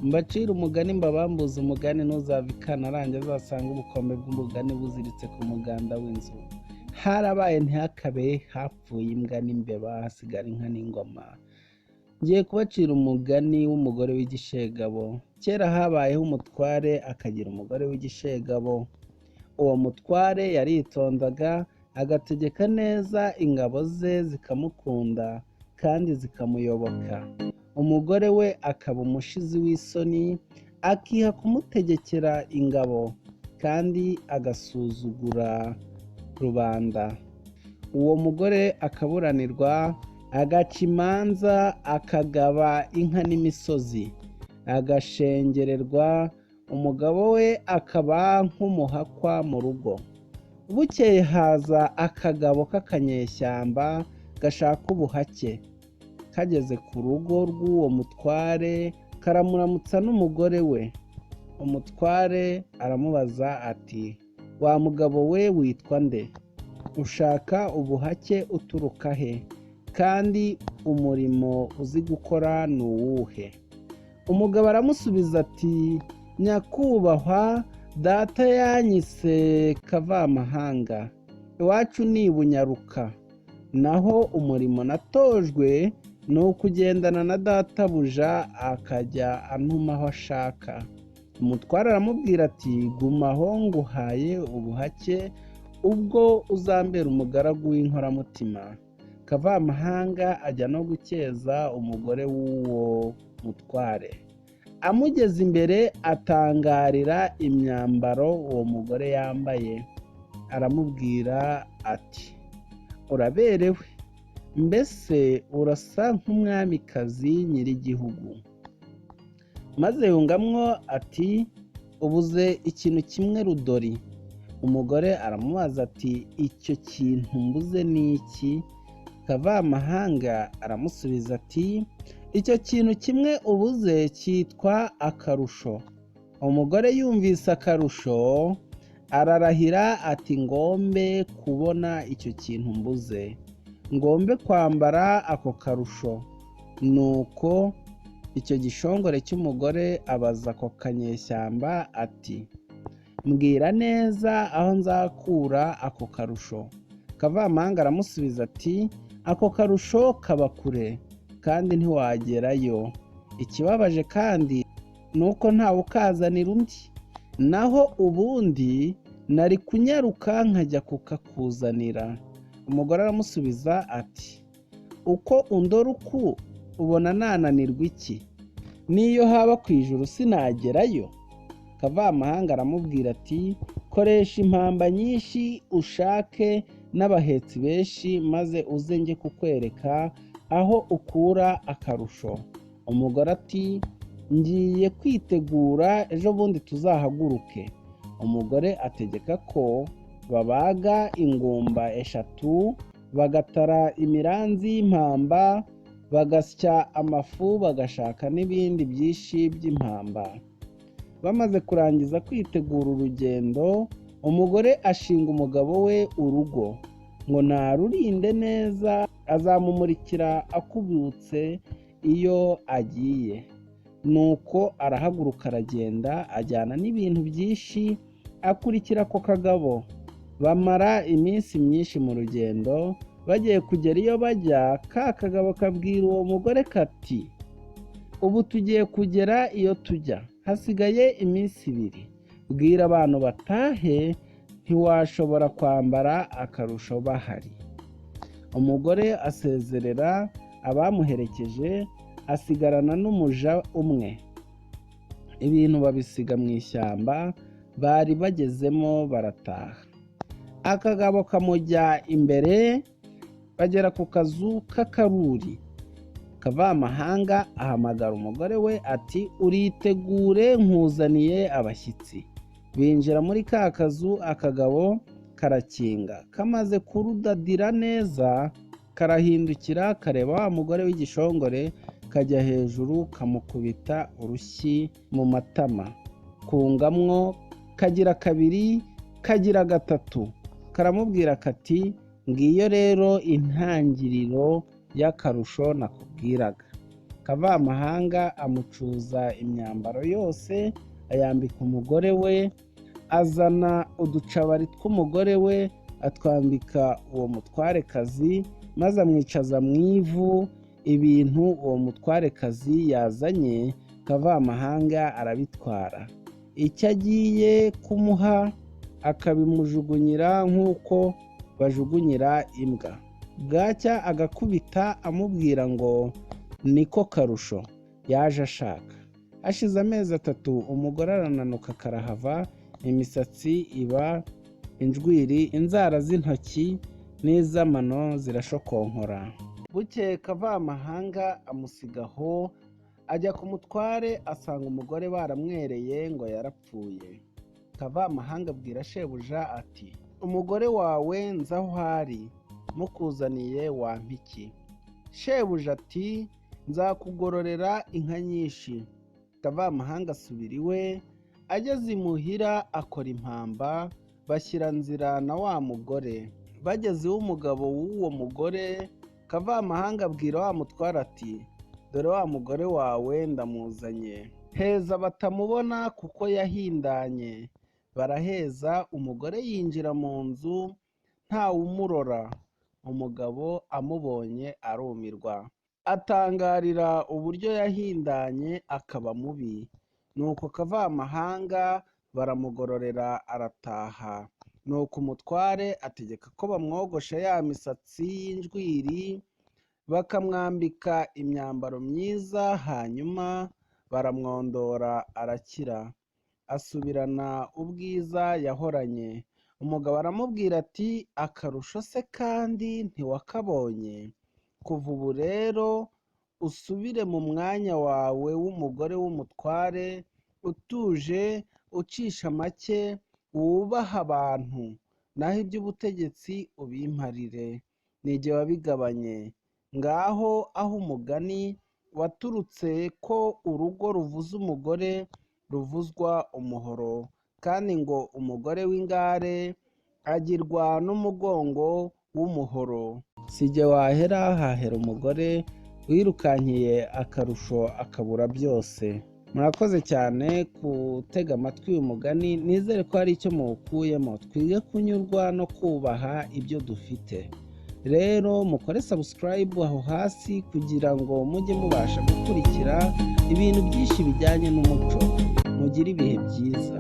mbacira umugani mbabambuza umugani ntuzava ikanarange azasanga ubukombe bw'umugani buziritse ku muganda w'inzu. Harabaye ntihakabe, hapfuye imbwa n'imbeba, hasigara inka n'ingoma. Ngiye kubacira umugani w'umugore w'igishegabo. Kera habayeho umutware akagira umugore w'igishegabo. Uwo mutware yaritondaga, agategeka neza, ingabo ze zikamukunda kandi zikamuyoboka. Umugore we akaba umushizi w'isoni, akiha kumutegekera ingabo kandi agasuzugura rubanda. Uwo mugore akaburanirwa, agaca imanza, akagaba inka n'imisozi, agashengererwa. Umugabo we akaba nk'umuhakwa mu rugo. Bukeye haza akagabo k'akanyeshyamba gashaka ubuhake. Kageze ku rugo rw'uwo mutware, karamuramutsa n'umugore we. Umutware aramubaza ati, wa mugabo we witwa nde? Ushaka ubuhake uturuka he? Kandi umurimo uzi gukora ni uwuhe? Umugabo aramusubiza ati, nyakubahwa, data yanyise Kavamahanga, iwacu ni Bunyaruka, naho umurimo natojwe ni ukugendana na databuja akajya antuma aho ashaka. Umutware aramubwira ati, gumaho nguhaye ubuhake ubwo uzambera umugaragu w'inkoramutima. Kavamahanga ajya no gukeza umugore w'uwo mutware. Amugeze imbere atangarira imyambaro uwo mugore yambaye. Aramubwira ati, uraberewe, mbese urasa nk'umwamikazi nyir'igihugu. Maze yungamwo ati, ubuze ikintu kimwe Rudori. Umugore aramubaza ati, icyo kintu mbuze ni iki? Kavamahanga aramusubiza ati, icyo kintu kimwe ubuze cyitwa akarusho. Umugore yumvise akarusho ararahira ati, ngombe kubona icyo kintu mbuze, ngombe kwambara ako karusho. Nuko icyo gishongore cy'umugore abaza ako kanyeshyamba ati, mbwira neza aho nzakura ako karusho. Kavamahanga aramusubiza ati, ako karusho kaba kure kandi ntiwagerayo. Ikibabaje kandi ni uko ntawe ukazanira undi, naho ubundi nari kunyaruka nkajya kukakuzanira. Umugore aramusubiza ati, uko undora uku ubona nananirwa iki? N'iyo haba ku ijuru sinagerayo? Kavamahanga aramubwira ati, koresha impamba nyinshi ushake n'abahetsi benshi, maze uze njye kukwereka aho ukura akarusho. Umugore ati, ngiye kwitegura, ejo bundi tuzahaguruke. Umugore ategeka ko babaga ingumba 3, bagatara imiranzi y'impamba, bagasya amafu, bagashaka n'ibindi byinshi by'impamba. Bamaze kurangiza kwitegura urugendo, umugore ashinga umugabo we urugo ngo narurinde neza, azamumurikira akubutse iyo agiye. Nuko arahaguruka aragenda, ajyana n'ibintu byinshi, akurikira ako kagabo. Bamara iminsi myinshi mu rugendo. Bagiye kugera iyo bajya, ka kagabo kabwira uwo mugore kati, ubu tugiye kugera iyo tujya, hasigaye iminsi 2. Bwira abantu batahe, ntiwashobora kwambara akarusho bahari. Umugore asezerera abamuherekeje, asigarana n'umuja umwe. Ibintu babisiga mu ishyamba bari bagezemo, barataha. Akagabo kamujya imbere, bagera ku kazu k'akaruri. Kavamahanga ahamagara umugore we ati, uritegure nkuzaniye abashyitsi. Binjira muri ka kazu, akagabo karakinga. Kamaze kurudadira neza, karahindukira kareba wa mugore w'igishongore, kajya hejuru kamukubita urushyi mu matama. Kungamwo kagira 2, kagira 3. Karamubwira kati, ngiyo rero intangiriro y'akarusho nakubwiraga. Kavamahanga amucuza imyambaro yose ayambika umugore we, azana uducabari tw'umugore we atwambika uwo mutwarekazi, maze amwicaza mu ivu ibintu uwo mutwarekazi yazanye. Kavamahanga arabitwara, icyo agiye kumuha akabimujugunyira nk'uko bajugunyira imbwa. Bwacya agakubita amubwira ngo niko karusho yaje ashaka. Hashize amezi 3 umugore arananuka karahava, imisatsi iba injwiri, inzara z'intoki n'iz'amano zirashokonkora. Bukeye Kavamahanga amusigaho, ajya ku mutware asanga umugore baramwereye ngo yarapfuye. Kavamahanga abwira shebuja ati umugore wawe nzi aho ari, mukuzaniye wampa iki? Shebuja ati nzakugororera inka nyinshi. Kavamahanga asubira iwe, ageze imuhira akora impamba, bashyira nzira na wa mugore. Bageze iw'umugabo w'uwo mugore, Kavamahanga abwira wa mutware ati dore wa mugore wawe ndamuzanye. Heza batamubona kuko yahindanye. Baraheza, umugore yinjira mu nzu ntawumurora. Umugabo amubonye arumirwa, atangarira uburyo yahindanye akaba mubi. Nuko Kavamahanga baramugororera arataha. Nuko umutware ategeka ko bamwogosha ya misatsi y'injwiri, bakamwambika imyambaro myiza, hanyuma baramwondora arakira, asubirana ubwiza yahoranye. Umugabo aramubwira ati akarusho se kandi ntiwakabonye? Kuva ubu rero usubire mu mwanya wawe w'umugore w'umutware, utuje, ucisha make, wubaha abantu, naho iby'ubutegetsi ubimparire. Nijye wabigabanye. Ngaho aho umugani waturutse ko urugo ruvuza umugore ruvuzwa umuhoro, kandi ngo umugore w'ingare agirwa n'umugongo w'umuhoro. Sijye wahera, hahera umugore wirukankiye akarusho akabura byose. Murakoze cyane gutega amatwi uyu mugani, nizere ko hari icyo muwukuyemo. Twige kunyurwa no kubaha ibyo dufite. Rero mukore subscribe aho hasi kugira ngo mujye mubasha gukurikira ibintu byinshi bijyanye n'umuco. Mugire ibihe byiza.